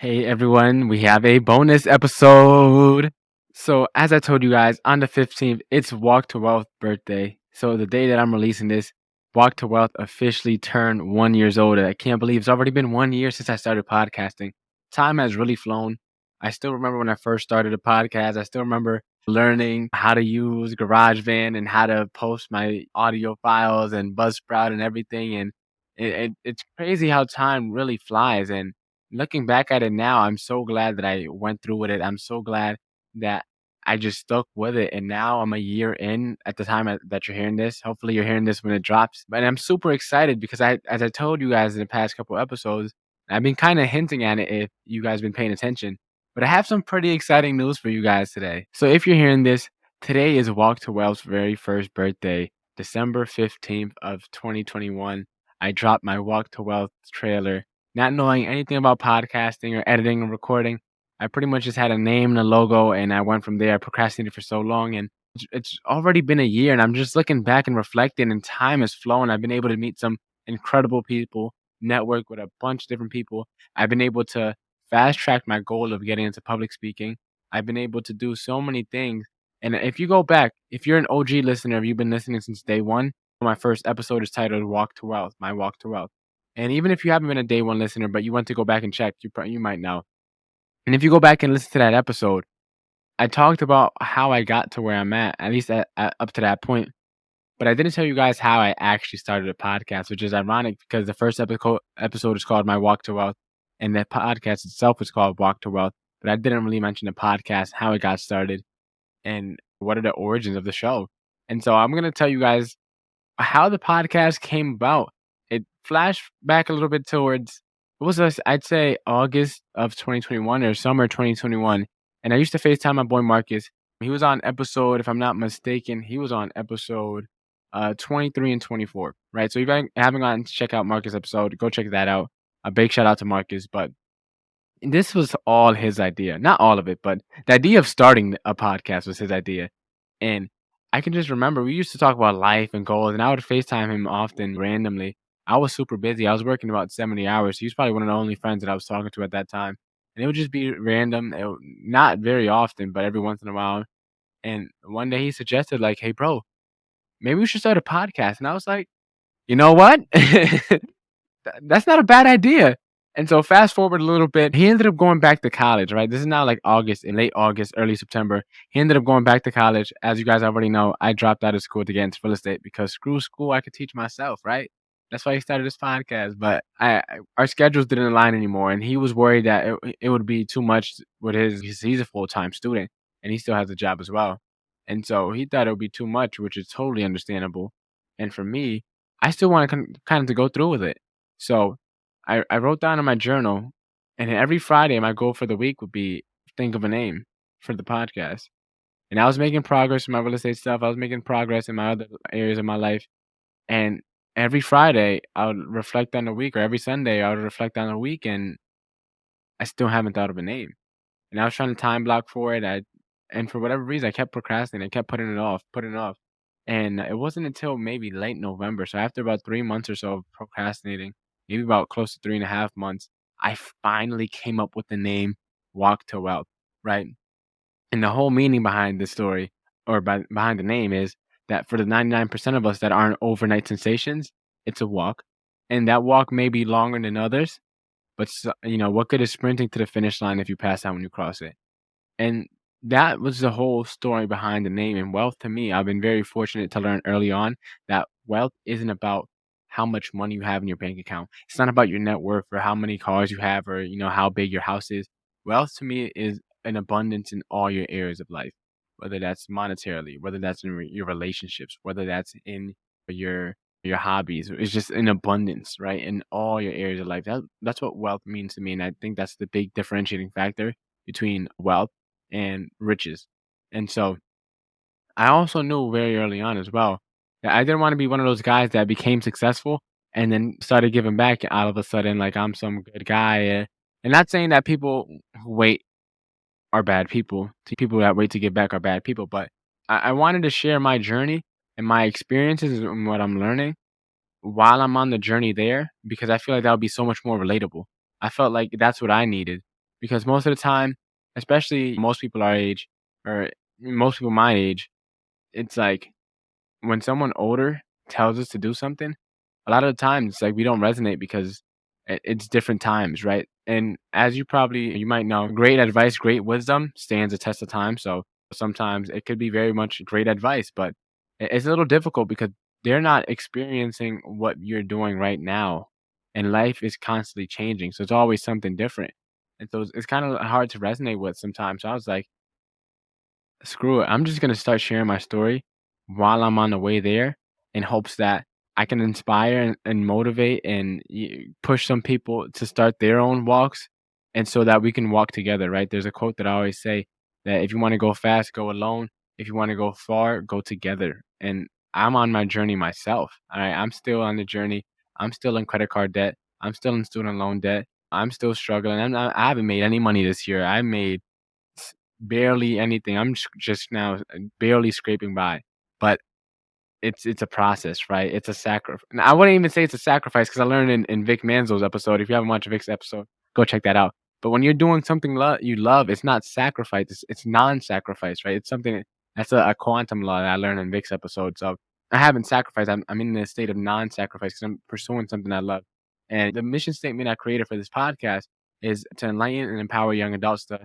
Hey everyone, we have a bonus episode. So, as I told you guys, on the 15th, it's Walk to Wealth birthday. So, the day that I'm releasing this, Walk to Wealth officially turned 1 year old. I can't believe it's already been 1 year since I started podcasting. Time has really flown. I still remember when I first started a podcast. I still remember learning how to use GarageBand and how to post my audio files and Buzzsprout and everything. And it's crazy how time really flies. And looking back at it now, I'm so glad that I went through with it. I'm so glad that I just stuck with it. And now I'm a year in at the time that you're hearing this. Hopefully, you're hearing this when it drops. But I'm super excited because as I told you guys in the past couple episodes, I've been kind of hinting at it if you guys been paying attention. But I have some pretty exciting news for you guys today. So if you're hearing this, today is Walk to Wealth's very first birthday, December 15th of 2021. I dropped my Walk to Wealth trailer not knowing anything about podcasting or editing and recording. I pretty much just had a name and a logo, and I went from there. I procrastinated for so long, and it's already been a year, and I'm just looking back and reflecting, and time has flown. I've been able to meet some incredible people, network with a bunch of different people. I've been able to fast track my goal of getting into public speaking. I've been able to do so many things. And if you go back, if you're an OG listener, if you've been listening since day one, my first episode is titled Walk to Wealth, My Walk to Wealth. And even if you haven't been a day one listener, but you want to go back and check, you might know. And if you go back and listen to that episode, I talked about how I got to where I'm at least up to that point. But I didn't tell you guys how I actually started a podcast, which is ironic because the first episode is called My Walk to Wealth, and the podcast itself is called Walk to Wealth. But I didn't really mention the podcast, how it got started, and what are the origins of the show. And so I'm going to tell you guys how the podcast came about. It flashed back a little bit towards what was this? I'd say August of 2021 or summer 2021. And I used to FaceTime my boy Marcus. He was on episode, if I'm not mistaken, he was on episode 23 and 24. Right. So if you haven't gotten to check out Marcus' episode, go check that out. A big shout out to Marcus. But this was all his idea. Not all of it, but the idea of starting a podcast was his idea. And I can just remember we used to talk about life and goals, and I would FaceTime him often randomly. I was super busy. I was working about 70 hours. He was probably one of the only friends that I was talking to at that time. And it would just be random, not very often, but every once in a while. And one day he suggested, like, hey, bro, maybe we should start a podcast. And I was like, you know what? That's not a bad idea. And so fast forward a little bit, he ended up going back to college, right? This is now like August, in late August, early September. He ended up going back to college. As you guys already know, I dropped out of school to get into real estate because screw school, I could teach myself, right? That's why he started this podcast. But our schedules didn't align anymore, and he was worried that it would be too much with he's a full-time student and he still has a job as well. And so he thought it would be too much, which is totally understandable. And for me, I still want to kind of to go through with it. So I wrote down in my journal, and every Friday, my goal for the week would be think of a name for the podcast. And I was making progress in my real estate stuff. I was making progress in my other areas of my life. And every Friday, I would reflect on the week, or every Sunday, I would reflect on the week, and I still haven't thought of a name. And I was trying to time block for it. And for whatever reason, I kept procrastinating. I kept putting it off. And it wasn't until maybe late November. So after about 3 months or so of procrastinating, maybe about close to 3.5 months, I finally came up with the name Walk to Wealth, right? And the whole meaning behind the story or behind the name is that for the 99% of us that aren't overnight sensations, it's a walk. And that walk may be longer than others, but what good is sprinting to the finish line if you pass out when you cross it? And that was the whole story behind the name. And wealth to me, I've been very fortunate to learn early on that wealth isn't about how much money you have in your bank account. It's not about your net worth or how many cars you have or how big your house is. Wealth to me is an abundance in all your areas of life, whether that's monetarily, whether that's in your relationships, whether that's in your your hobbies. It's just an abundance, right? In all your areas of life. That's what wealth means to me. And I think that's the big differentiating factor between wealth and riches. And so I also knew very early on as well that I didn't want to be one of those guys that became successful and then started giving back all of a sudden, like I'm some good guy. And not saying that people who wait are bad people, people that wait to give back are bad people, but I wanted to share my journey and my experiences and what I'm learning while I'm on the journey there because I feel like that would be so much more relatable. I felt like that's what I needed. because most of the time, especially most people our age or most people my age, it's like when someone older tells us to do something, a lot of the times it's like we don't resonate because it's different times, right? And as you might know, great advice, great wisdom stands the test of time. So sometimes it could be very much great advice, but it's a little difficult because they're not experiencing what you're doing right now, and life is constantly changing. So it's always something different, and so it's kind of hard to resonate with sometimes. So I was like, screw it. I'm just gonna start sharing my story while I'm on the way there in hopes that I can inspire and motivate and push some people to start their own walks, and so that we can walk together, right? There's a quote that I always say that if you want to go fast, go alone. If you want to go far, go together. And I'm on my journey myself. All right. I'm still on the journey. I'm still in credit card debt. I'm still in student loan debt. I'm still struggling. I haven't made any money this year. I made barely anything. I'm just now barely scraping by, but it's a process, right? It's a sacrifice. I wouldn't even say it's a sacrifice because I learned in Vic Manzo's episode. If you haven't watched Vic's episode, go check that out. But when you're doing something you love, it's not sacrifice. It's non-sacrifice, right? It's something that's a quantum law that I learned in Vic's episode. So I haven't sacrificed. I'm in a state of non-sacrifice because I'm pursuing something I love. And the mission statement I created for this podcast is to enlighten and empower young adults to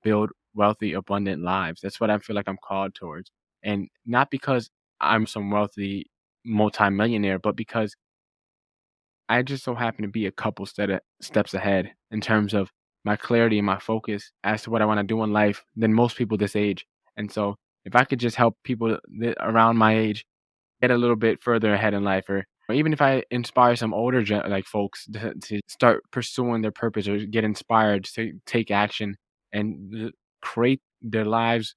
build wealthy, abundant lives. That's what I feel like I'm called towards. And not because I'm some wealthy multimillionaire, but because I just so happen to be a couple steps ahead in terms of my clarity and my focus as to what I want to do in life than most people this age. And so if I could just help people around my age get a little bit further ahead in life, or even if I inspire some older like folks to start pursuing their purpose or get inspired to take action and create their lives,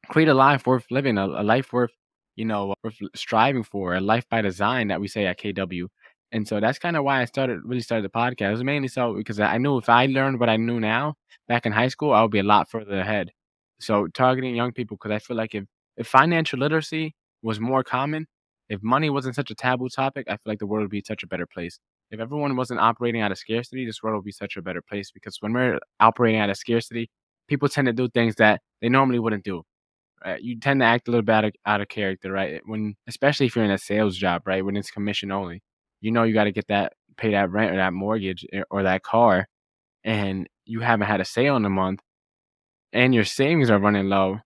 create a life worth living, a life worth, worth striving for, a life by design that we say at KW. And so that's kind of why I really started the podcast. It was mainly so because I knew if I learned what I knew now back in high school, I would be a lot further ahead. So targeting young people, because I feel like if financial literacy was more common, if money wasn't such a taboo topic, I feel like the world would be such a better place. If everyone wasn't operating out of scarcity, this world would be such a better place because when we're operating out of scarcity, people tend to do things that they normally wouldn't do. You tend to act a little bit out of character, right? When especially if you're in a sales job, right? When it's commission only, you got to get pay that rent or that mortgage or that car, and you haven't had a sale in a month, and your savings are running low.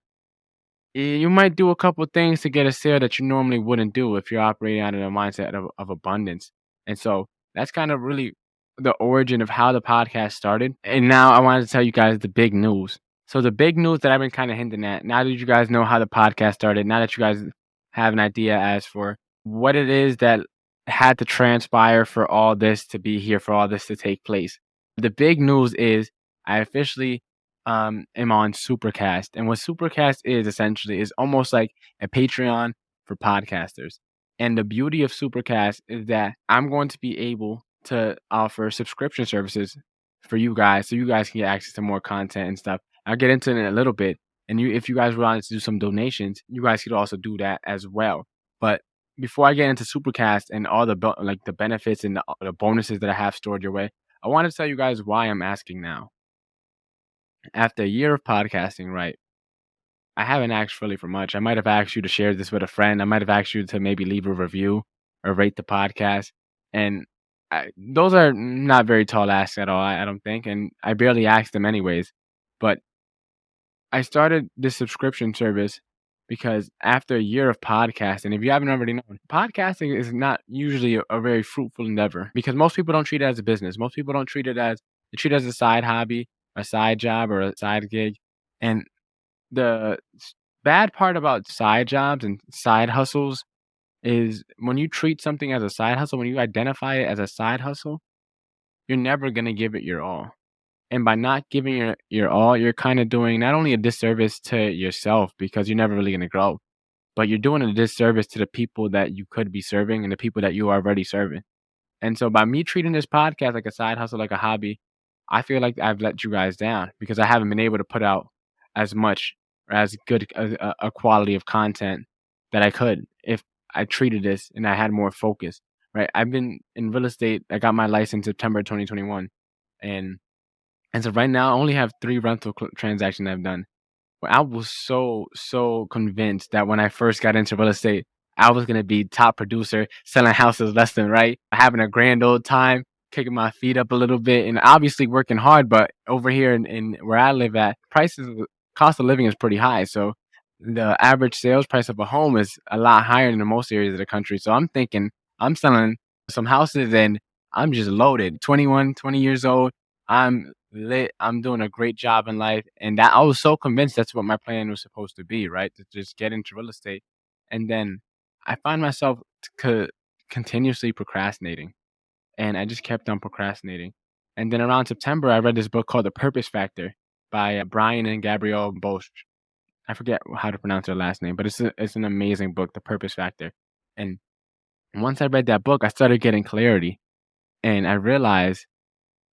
You might do a couple things to get a sale that you normally wouldn't do if you're operating out of the mindset of abundance. And so that's kind of really the origin of how the podcast started. And now I wanted to tell you guys the big news. So the big news that I've been kind of hinting at, now that you guys know how the podcast started, now that you guys have an idea as for what it is that had to transpire for all this to be here, for all this to take place. The big news is I officially am on Supercast. And what Supercast is essentially is almost like a Patreon for podcasters. And the beauty of Supercast is that I'm going to be able to offer subscription services for you guys so you guys can get access to more content and stuff. I'll get into it in a little bit. And if you guys wanted to do some donations, you guys could also do that as well. But before I get into Supercast and all the benefits and the bonuses that I have stored your way, I want to tell you guys why I'm asking now. After a year of podcasting, right? I haven't asked really for much. I might have asked you to share this with a friend. I might have asked you to maybe leave a review or rate the podcast. And those are not very tall asks at all, I don't think. And I barely ask them anyways. But I started this subscription service because after a year of podcasting, if you haven't already known, podcasting is not usually a very fruitful endeavor because most people don't treat it as a business. Most people don't treat it as, they treat it as a side hobby, a side job, or a side gig. And the bad part about side jobs and side hustles is when you treat something as a side hustle, when you identify it as a side hustle, you're never going to give it your all. And by not giving your all, you're kind of doing not only a disservice to yourself because you're never really going to grow, but you're doing a disservice to the people that you could be serving and the people that you are already serving. And so by me treating this podcast like a side hustle, like a hobby, I feel like I've let you guys down because I haven't been able to put out as much or as good a quality of content that I could if I treated this and I had more focus, right? I've been in real estate. I got my license September 2021, and And so right now, I only have 3 rental transactions I've done. But I was so convinced that when I first got into real estate, I was gonna be top producer, selling houses left and right, having a grand old time, kicking my feet up a little bit, and obviously working hard. But over here in where I live at, cost of living is pretty high. So the average sales price of a home is a lot higher than in most areas of the country. So I'm thinking I'm selling some houses and I'm just loaded. 21, 20 years old. I'm lit. I'm doing a great job in life. And that I was so convinced that's what my plan was supposed to be, right? To just get into real estate. And then I find myself continuously procrastinating. And I just kept on procrastinating. And then around September, I read this book called The Purpose Factor by Brian and Gabrielle Bosch. I forget how to pronounce their last name, but it's an amazing book, The Purpose Factor. And once I read that book, I started getting clarity. And I realized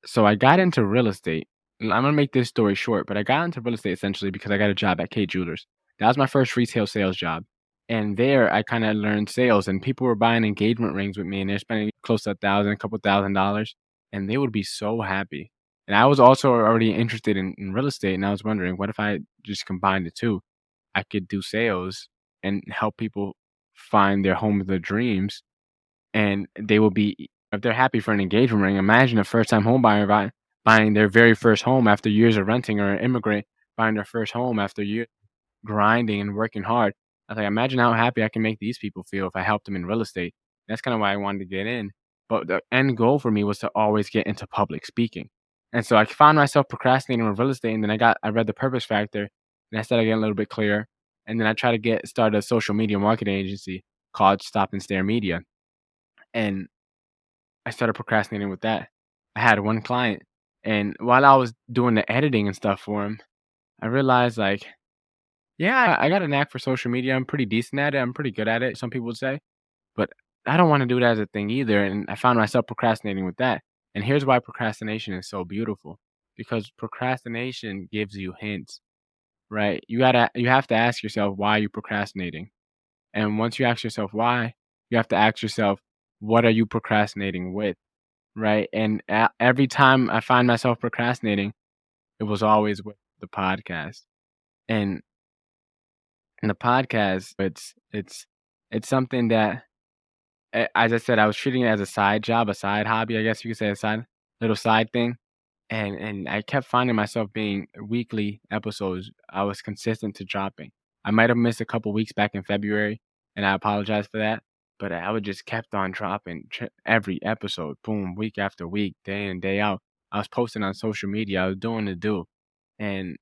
so I got into real estate. I'm gonna make this story short, but I got into real estate essentially because I got a job at K Jewelers. That was my first retail sales job. And there I kind of learned sales and people were buying engagement rings with me and they're spending close to a couple $1,000, and they would be so happy. And I was also already interested in real estate and I was wondering, what if I just combined the two? I could do sales and help people find their home of their dreams, and they will be if they're happy for an engagement ring. Imagine a first-time home buyer buying their very first home after years of renting, or an immigrant buying their first home after years grinding and working hard. I was like, imagine how happy I can make these people feel if I help them in real estate. That's kind of why I wanted to get in. But the end goal for me was to always get into public speaking. And so I found myself procrastinating with real estate, and then I read The Purpose Factor, and I started getting a little bit clearer. And then I tried to start a social media marketing agency called Stop and Stare Media. And I started procrastinating with that. I had one client, and while I was doing the editing and stuff for him, I realized, like, yeah, I got a knack for social media. I'm pretty decent at it. I'm pretty good at it, some people would say, but I don't want to do that as a thing either. And I found myself procrastinating with that. And here's why procrastination is so beautiful, because procrastination gives you hints, right? You have to ask yourself, why are you procrastinating? And once you ask yourself why, you have to ask yourself, what are you procrastinating with? Right, and every time I find myself procrastinating, it was always with the podcast, and in the podcast, it's something that, as I said, I was treating it as a side job, a side hobby, I guess you could say, a little side thing, and I kept finding myself being weekly episodes. I was consistent to dropping. I might have missed a couple weeks back in February, and I apologize for that, but I would just kept on dropping every episode, boom, week after week, day in, day out. I was posting on social media. I was doing the do, and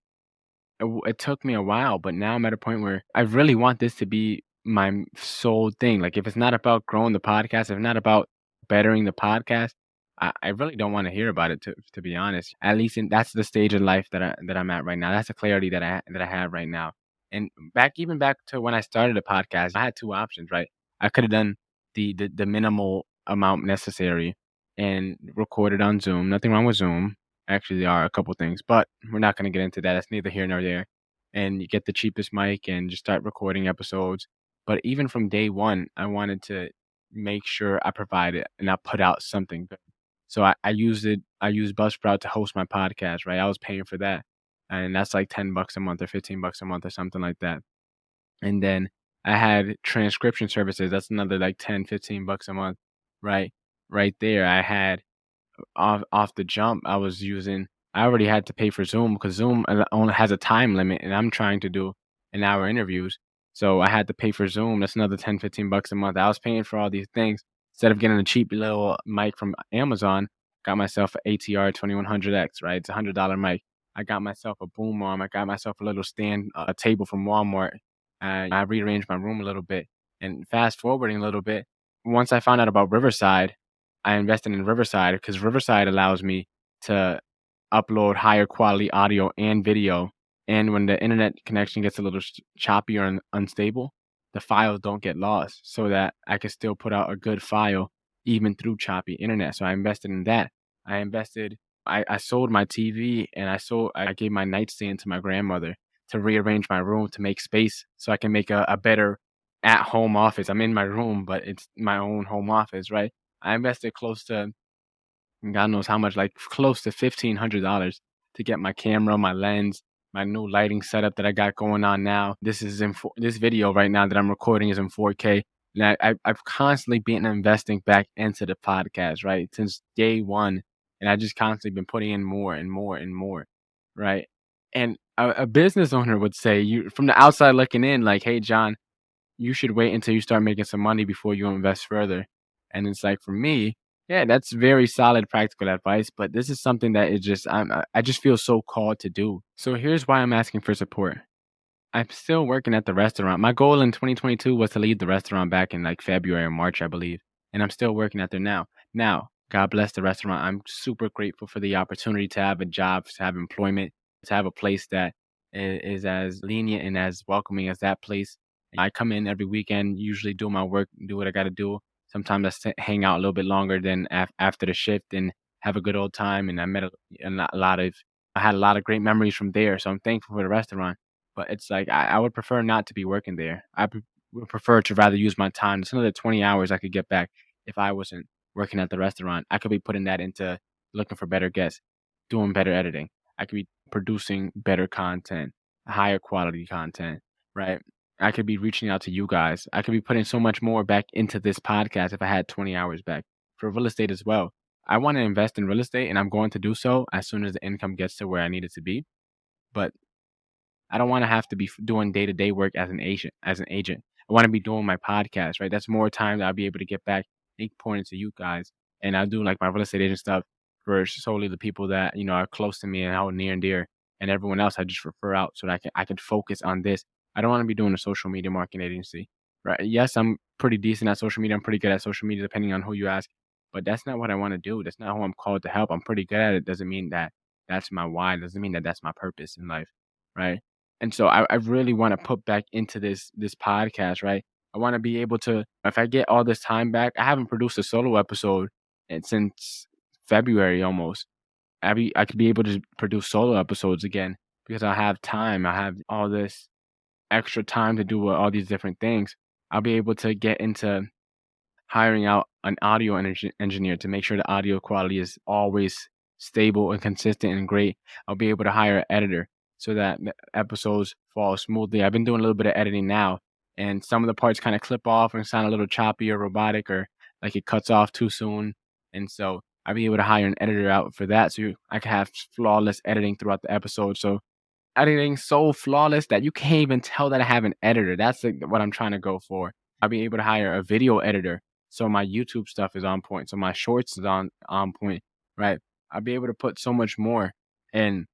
it took me a while, but now I'm at a point where I really want this to be my sole thing. Like, if it's not about growing the podcast, if it's not about bettering the podcast, I really don't want to hear about it. To be honest, at least that's the stage of life that I'm at right now. That's the clarity that I have right now. And even back to when I started the podcast, I had two options. Right, I could have done the minimal amount necessary and recorded on Zoom. Nothing wrong with Zoom. Actually, there are a couple things, but we're not going to get into that. That's neither here nor there. And you get the cheapest mic and just start recording episodes. But even from day one, I wanted to make sure I provided and I put out something good. So I used it. I used Buzzsprout to host my podcast, right? I was paying for that. And that's like $10 a month or $15 a month or something like that. And then I had transcription services. That's another like 10, $15 a month, right? Right there. I had off the jump, I already had to pay for Zoom because Zoom only has a time limit, and I'm trying to do an hour interviews. So I had to pay for Zoom. That's another 10, $15 a month. I was paying for all these things. Instead of getting a cheap little mic from Amazon, got myself an ATR 2100X, right? It's $100 mic. I got myself a boom arm. I got myself a little stand, a table from Walmart. I rearranged my room a little bit. And fast forwarding a little bit, once I found out about Riverside, I invested in Riverside because Riverside allows me to upload higher quality audio and video. And when the internet connection gets a little choppy or unstable, the files don't get lost, so that I can still put out a good file even through choppy internet. So I invested in that. I sold my TV, and I gave my nightstand to my grandmother to rearrange my room to make space so I can make a better at home office. I'm in my room, but it's my own home office, right? I invested close to God knows how much, like close to $1,500 to get my camera, my lens, my new lighting setup that I got going on now. This video right now that I'm recording is in 4K. And I've constantly been investing back into the podcast, right? Since day one. And I just constantly been putting in more and more and more, right? And a business owner would say, you from the outside looking in, like, hey, John, you should wait until you start making some money before you invest further. And it's like, for me, yeah, that's very solid practical advice, but this is something that is just I just feel so called to do. So here's why I'm asking for support. I'm still working at the restaurant. My goal in 2022 was to leave the restaurant back in like February or March, I believe. And I'm still working at there now. Now, God bless the restaurant. I'm super grateful for the opportunity to have a job, to have employment, to have a place that is as lenient and as welcoming as that place. I come in every weekend, usually do my work, do what I got to do. Sometimes hang out a little bit longer than after the shift and have a good old time. And I met a lot of, I had a lot of great memories from there. So I'm thankful for the restaurant. But it's like I would prefer not to be working there. Would prefer to rather use my time. It's another 20 hours I could get back if I wasn't working at the restaurant. I could be putting that into looking for better guests, doing better editing. I could be producing better content, higher quality content, right? I could be reaching out to you guys. I could be putting so much more back into this podcast if I had 20 hours back. For real estate as well. I want to invest in real estate and I'm going to do so as soon as the income gets to where I need it to be. But I don't want to have to be doing day-to-day work as an agent. I want to be doing my podcast, right? That's more time that I'll be able to get back, make points to you guys. And I'll do like my real estate agent stuff for solely the people that, are close to me and hold near and dear. And everyone else I just refer out so that I can focus on this. I don't want to be doing a social media marketing agency. Right. Yes, I'm pretty decent at social media. I'm pretty good at social media depending on who you ask. But that's not what I want to do. That's not who I'm called to help. I'm pretty good at it. Doesn't mean that that's my why. Doesn't mean that that's my purpose in life. Right. And so I really want to put back into this podcast, right? I want to be able to, if I get all this time back, I haven't produced a solo episode since February almost. I could be able to produce solo episodes again because I have time. I have all this extra time to do all these different things. I'll be able to get into hiring out an audio engineer to make sure the audio quality is always stable and consistent and great. I'll be able to hire an editor so that the episodes fall smoothly. I've been doing a little bit of editing now, and some of the parts kind of clip off and sound a little choppy or robotic or like it cuts off too soon. And so I'll be able to hire an editor out for that so I can have flawless editing throughout the episode. So editing so flawless that you can't even tell that I have an editor. That's what I'm trying to go for. I'll be able to hire a video editor so my YouTube stuff is on point. So my shorts is on point, right? I'll be able to put so much more. And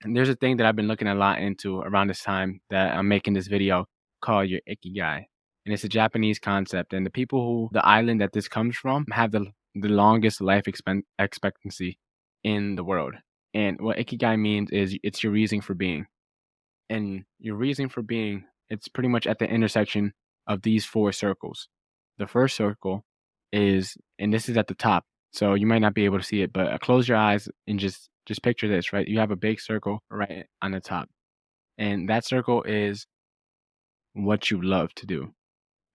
there's a thing that I've been looking a lot into around this time that I'm making this video called your Ikigai. And it's a Japanese concept. And the island that this comes from have the longest life expectancy in the world. And what Ikigai means is it's your reason for being. And your reason for being, it's pretty much at the intersection of these 4 circles. The first circle is, and this is at the top, so you might not be able to see it, but close your eyes and just picture this, right? You have a big circle right on the top. And that circle is what you love to do,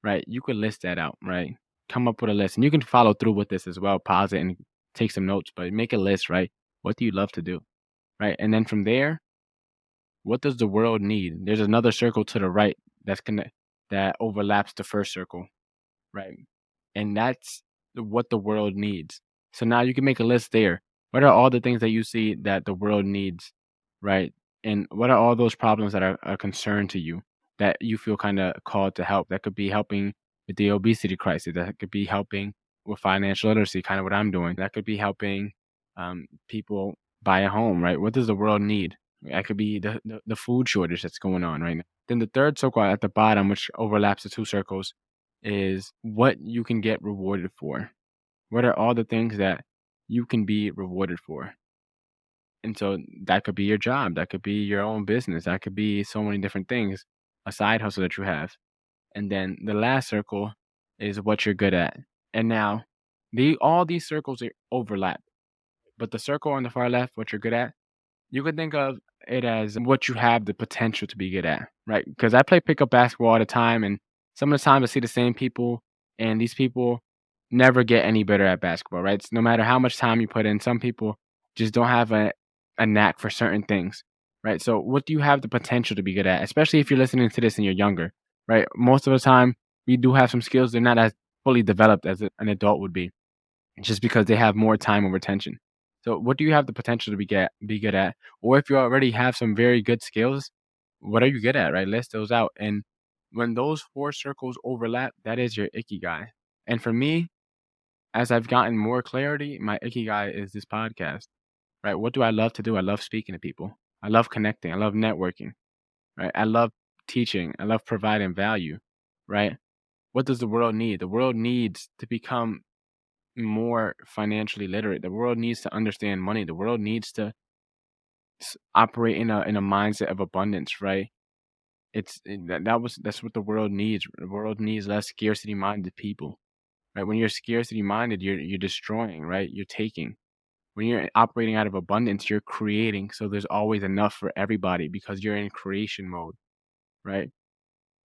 right? You could list that out, right? Come up with a list. And you can follow through with this as well. Pause it and take some notes, but make a list, right? What do you love to do, right? And then from there, what does the world need? There's another circle to the right that overlaps the first circle, right? And that's what the world needs. So now you can make a list there. What are all the things that you see that the world needs, right? And what are all those problems that are a concern to you that you feel kind of called to help? That could be helping with the obesity crisis. That could be helping with financial literacy, kind of what I'm doing. That could be helping people buy a home, right? What does the world need? That could be the food shortage that's going on right now. Then the third circle at the bottom, which overlaps the 2 circles, is what you can get rewarded for. What are all the things that you can be rewarded for? And so that could be your job. That could be your own business. That could be so many different things, a side hustle that you have. And then the last circle is what you're good at. And now all these circles overlap. But the circle on the far left, what you're good at, you could think of it as what you have the potential to be good at, right? Because I play pickup basketball all the time, and some of the time I see the same people, and these people never get any better at basketball, right? So no matter how much time you put in, some people just don't have a knack for certain things, right? So what do you have the potential to be good at? Especially if you're listening to this and you're younger, right? Most of the time, we do have some skills. They're not as fully developed as an adult would be, just because they have more time or attention. So what do you have the potential to be good at? Or if you already have some very good skills, what are you good at, right? List those out. And when those four circles overlap, that is your ikigai. And for me, as I've gotten more clarity, my ikigai is this podcast, right? What do I love to do? I love speaking to people. I love connecting. I love networking, right? I love teaching. I love providing value, right? What does the world need? The world needs to become more financially literate. The world needs to understand money. The world needs to operate in a mindset of abundance, right? That's what the world needs. The world needs less scarcity minded people, right? When you're scarcity minded, you're destroying, right? You're taking. When you're operating out of abundance, you're creating. So there's always enough for everybody because you're in creation mode, right?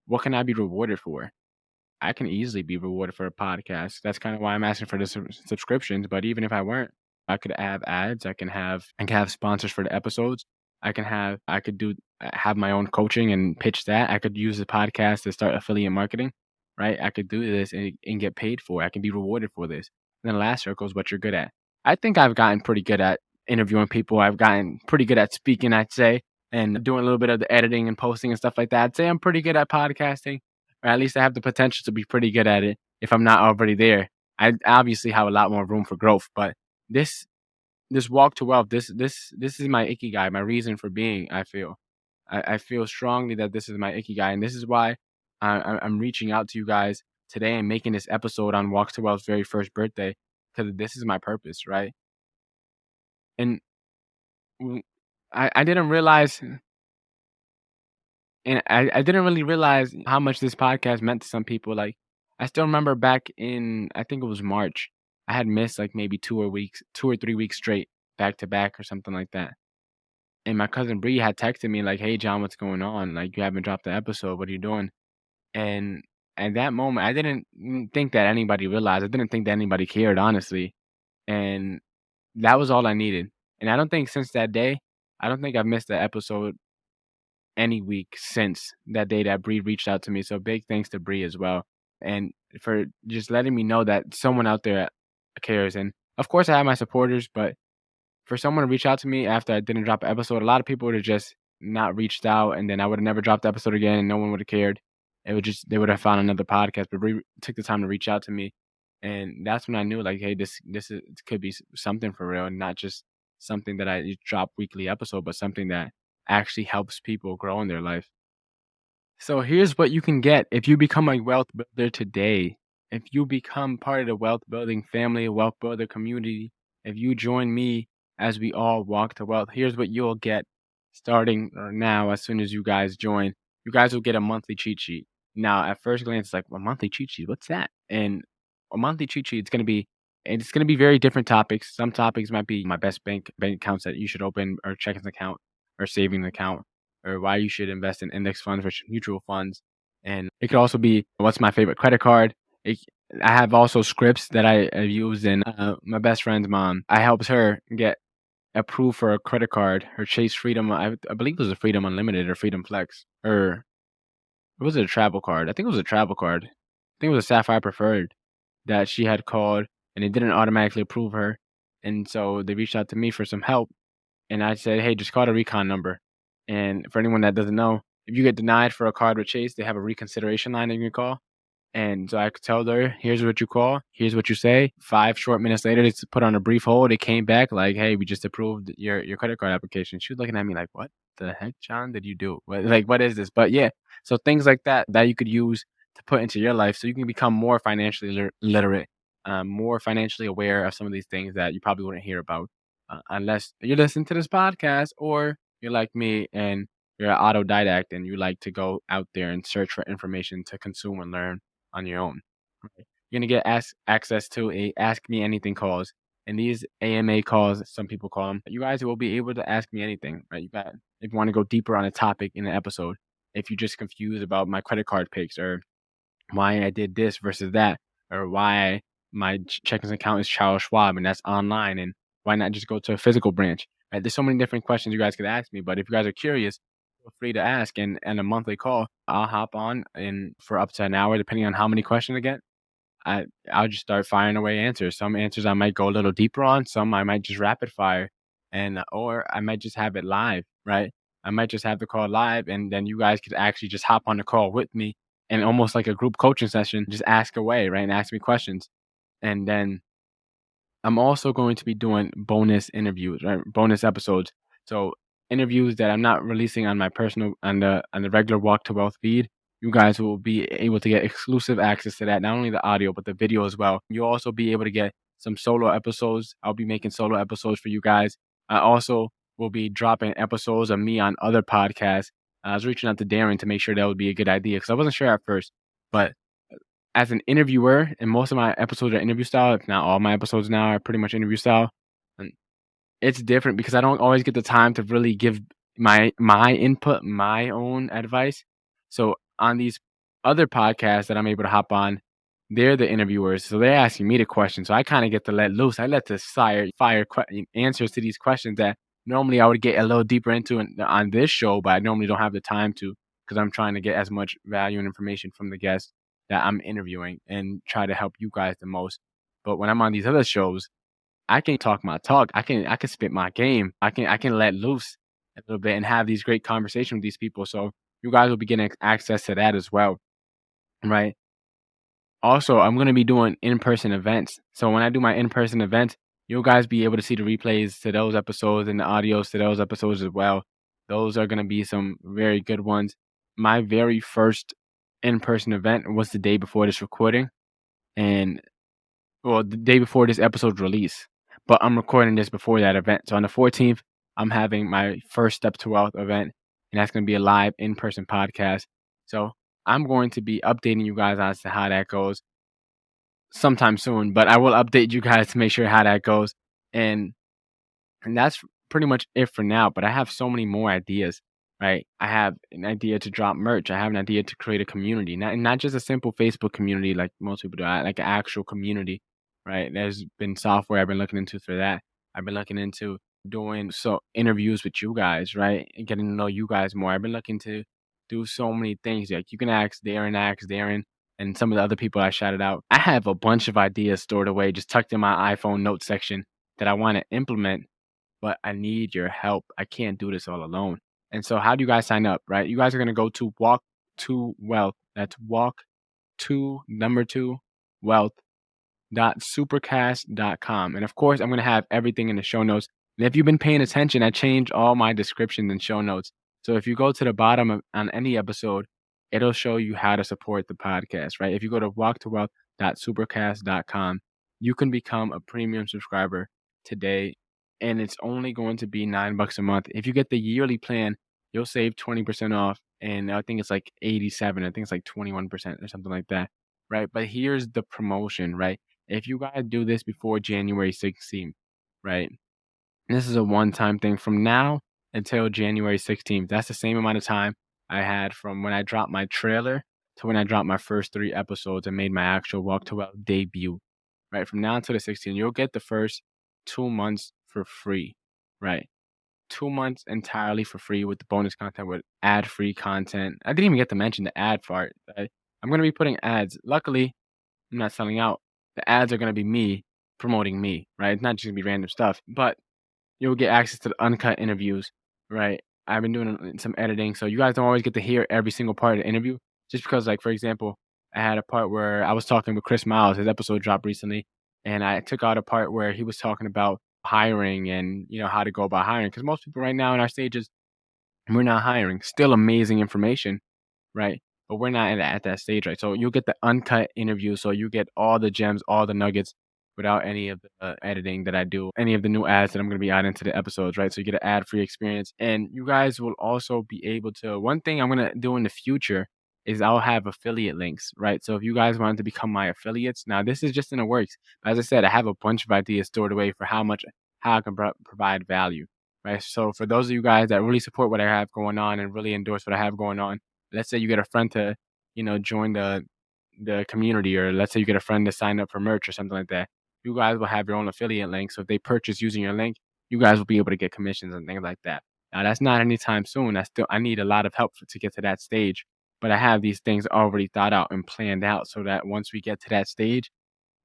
What can I be rewarded for? I can easily be rewarded for a podcast. That's kind of why I'm asking for the subscriptions. But even if I weren't, I could have ads. I can have sponsors for the episodes. I could do have my own coaching and pitch that. I could use the podcast to start affiliate marketing, right? I could do this and get paid for it. I can be rewarded for this. And then the last circle is what you're good at. I think I've gotten pretty good at interviewing people. I've gotten pretty good at speaking, I'd say, and doing a little bit of the editing and posting and stuff like that. I'd say I'm pretty good at podcasting, or at least I have the potential to be pretty good at it if I'm not already there. I obviously have a lot more room for growth, but this this walk to wealth, this is my ikigai, my reason for being. I feel strongly that this is my ikigai, and this is why I'm reaching out to you guys today and making this episode on Walk to Wealth's very first birthday, because this is my purpose, right? And w- I didn't realize, and I didn't really realize how much this podcast meant to some people. Like, I still remember back in, I think it was March, I had missed like maybe 2 or 3 weeks straight, back to back or something like that. And my cousin Bree had texted me like, "Hey John, what's going on? Like, you haven't dropped the episode. What are you doing?" And at that moment, I didn't think that anybody realized. I didn't think that anybody cared, honestly. And that was all I needed. And I don't think since that day, I don't think I've missed an episode any week since that day that Bree reached out to me. So big thanks to Bree as well, and for just letting me know that someone out there cares. And of course, I have my supporters, but for someone to reach out to me after I didn't drop an episode, a lot of people would have just not reached out, and then I would have never dropped the episode again, and no one would have cared. It would just they would have found another podcast. But Bree took the time to reach out to me, and that's when I knew like, hey, this could be something for real, and not just something that I drop weekly episode, but something that actually helps people grow in their life. So here's what you can get if you become a wealth builder today. If you become part of the wealth building family, wealth builder community, if you join me as we all walk to wealth, here's what you'll get starting or now. As soon as you guys join, you guys will get a monthly cheat sheet. Now, at first glance, it's like, a monthly cheat sheet, what's that? And a monthly cheat sheet, it's gonna be very different topics. Some topics might be my best bank accounts that you should open, or checking account, or savings account, or why you should invest in index funds versus mutual funds. And it could also be what's my favorite credit card. It, I have also scripts that I use in my best friend's mom. I helped her get approved for a credit card, her Chase Freedom. I believe it was a Freedom Unlimited or Freedom Flex, or was it a travel card? I think it was a travel card. I think it was a Sapphire Preferred that she had called, and it didn't automatically approve her. And so they reached out to me for some help, and I said, "Hey, just call the recon number." And for anyone that doesn't know, if you get denied for a card with Chase, they have a reconsideration line that you can call. And so I could tell her, "Here's what you call, here's what you say." 5 short minutes later, it's put on a brief hold. It came back like, "Hey, we just approved your credit card application." She was looking at me like, "What the heck, John, did you do? What is this?" But yeah, so things like that you could use to put into your life so you can become more financially literate, more financially aware of some of these things that you probably wouldn't hear about unless you listen to this podcast, or you're like me and you're an autodidact and you like to go out there and search for information to consume and learn on your own. Right? You're gonna get access to a Ask Me Anything calls, and these AMA calls, some people call them. You guys will be able to ask me anything, right? You got if you want to go deeper on a topic in an episode, if you're just confused about my credit card picks, or why I did this versus that, or why my checking account is Charles Schwab and that's online, and why not just go to a physical branch? Right? There's so many different questions you guys could ask me, but if you guys are curious, feel free to ask. And a monthly call, I'll hop on and for up to an hour, depending on how many questions I get. I I'll just start firing away answers. Some answers I might go a little deeper on, some I might just rapid fire, and or I might just have it live, right? I might just have the call live, and then you guys could actually just hop on the call with me, and almost like a group coaching session, just ask away, right, and ask me questions, and then I'm also going to be doing bonus interviews, right? Bonus episodes. So interviews that I'm not releasing on my personal on the regular Walk to Wealth feed. You guys will be able to get exclusive access to that, not only the audio but the video as well. You'll also be able to get some solo episodes. I'll be making solo episodes for you guys. I also will be dropping episodes of me on other podcasts. I was reaching out to Darren to make sure that would be a good idea because I wasn't sure at first, but as an interviewer, and most of my episodes are interview style, if not all my episodes now are pretty much interview style. And it's different because I don't always get the time to really give my input, my own advice. So on these other podcasts that I'm able to hop on, they're the interviewers, so they're asking me the questions. So I kind of get to let loose. I let the answers to these questions that normally I would get a little deeper into on this show, but I normally don't have the time to because I'm trying to get as much value and information from the guests that I'm interviewing and try to help you guys the most. But when I'm on these other shows, I can talk my talk. I can spit my game. I can let loose a little bit and have these great conversations with these people. So you guys will be getting access to that as well, right? Also, I'm gonna be doing in-person events. So when I do my in-person events, you guys be able to see the replays to those episodes and the audios to those episodes as well. Those are gonna be some very good ones. My very first in-person event was the day before this recording, and well, the day before this episode's release. But I'm recording this before that event. So on the 14th, I'm having my first Step to Wealth event, and that's gonna be a live in-person podcast. So I'm going to be updating you guys as to how that goes sometime soon, but I will update you guys to make sure how that goes. And that's pretty much it for now, but I have so many more ideas, right? I have an idea to drop merch. I have an idea to create a community, not just a simple Facebook community like most people do, like an actual community, right? There's been software I've been looking into for that. I've been looking into doing so interviews with you guys, right? And getting to know you guys more. I've been looking to do so many things. Like you can ask Darren, and some of the other people I shouted out. I have a bunch of ideas stored away, just tucked in my iPhone notes section that I want to implement, but I need your help. I can't do this all alone. And so how do you guys sign up, right? You guys are going to go to Walk to Wealth. That's walk to number 2 wealth supercast.com. And of course, I'm going to have everything in the show notes. And if you've been paying attention, I changed all my descriptions and show notes. So if you go to the bottom on any episode, it'll show you how to support the podcast, right? If you go to walktowealth.supercast.com, you can become a premium subscriber today, and it's only going to be $9 a month. If you get the yearly plan, you'll save 20% off, and I think it's like 87. I think it's like 21% or something like that, right? But here's the promotion, right? If you guys do this before January 16th, right? This is a one-time thing from now until January 16th. That's the same amount of time I had from when I dropped my trailer to when I dropped my first 3 episodes and made my actual Walk to Wealth debut. Right? From now until the 16th, you'll get the first 2 months for free. Right? 2 months entirely for free with the bonus content, with ad-free content. I didn't even get to mention the ad part. Right? I'm going to be putting ads. Luckily, I'm not selling out. The ads are going to be me promoting me, right? It's not just going to be random stuff. But you'll get access to the uncut interviews, right? I've been doing some editing, so you guys don't always get to hear every single part of the interview. Just because, like, for example, I had a part where I was talking with Chris Miles. His episode dropped recently, and I took out a part where he was talking about hiring and, how to go about hiring. Because most people right now in our stages, we're not hiring. Still amazing information, right? But we're not at that stage, right? So you'll get the uncut interview. So you get all the gems, all the nuggets without any of the editing that I do, any of the new ads that I'm going to be adding to the episodes, right? So you get an ad-free experience. And you guys will also be able to, one thing I'm going to do in the future is I'll have affiliate links, right? So if you guys wanted to become my affiliates, now this is just in the works. But as I said, I have a bunch of ideas stored away for how I can provide value, right? So for those of you guys that really support what I have going on and really endorse what I have going on, let's say you get a friend to, join the community, or let's say you get a friend to sign up for merch or something like that. You guys will have your own affiliate link. So if they purchase using your link, you guys will be able to get commissions and things like that. Now, that's not anytime soon. I need a lot of help to get to that stage, but I have these things already thought out and planned out so that once we get to that stage,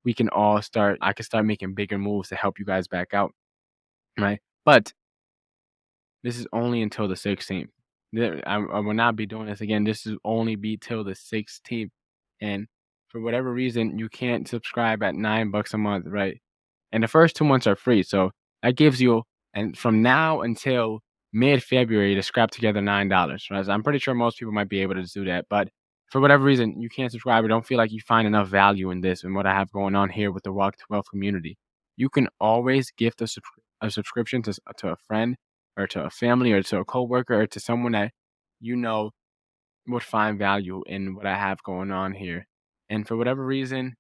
we can all start. I can start making bigger moves to help you guys back out, right? But this is only until the 16th. I will not be doing this again. This will only be till the 16th. And for whatever reason, you can't subscribe at $9 a month, right? And the first 2 months are free. So that gives you, and from now until mid-February to scrap together $9, right? So I'm pretty sure most people might be able to do that. But for whatever reason, you can't subscribe or don't feel like you find enough value in this and what I have going on here with the Walk to Wealth community. You can always gift a subscription to a friend or to a family or to a coworker or to someone that you know would find value in what I have going on here. And for whatever reason,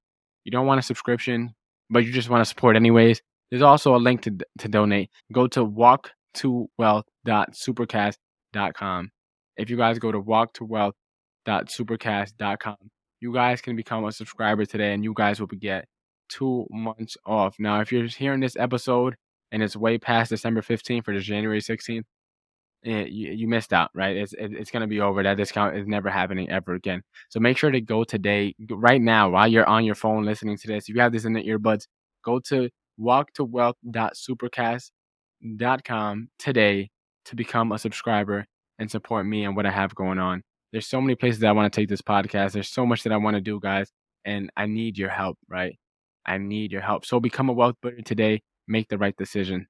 you don't want a subscription, but you just want to support anyways, there's also a link to donate. Go to walktowealth.supercast.com. If you guys go to walktowealth.supercast.com, you guys can become a subscriber today and you guys will get 2 months off. Now, if you're hearing this episode and it's way past December 15th or January 16th, you missed out, right? It's gonna be over. That discount is never happening ever again. So make sure to go today, right now, while you're on your phone listening to this. If you have this in the earbuds, go to walktowealth.supercast.com today to become a subscriber and support me and what I have going on. There's so many places that I want to take this podcast. There's so much that I want to do, guys, and I need your help, right? I need your help. So become a wealth builder today. Make the right decision.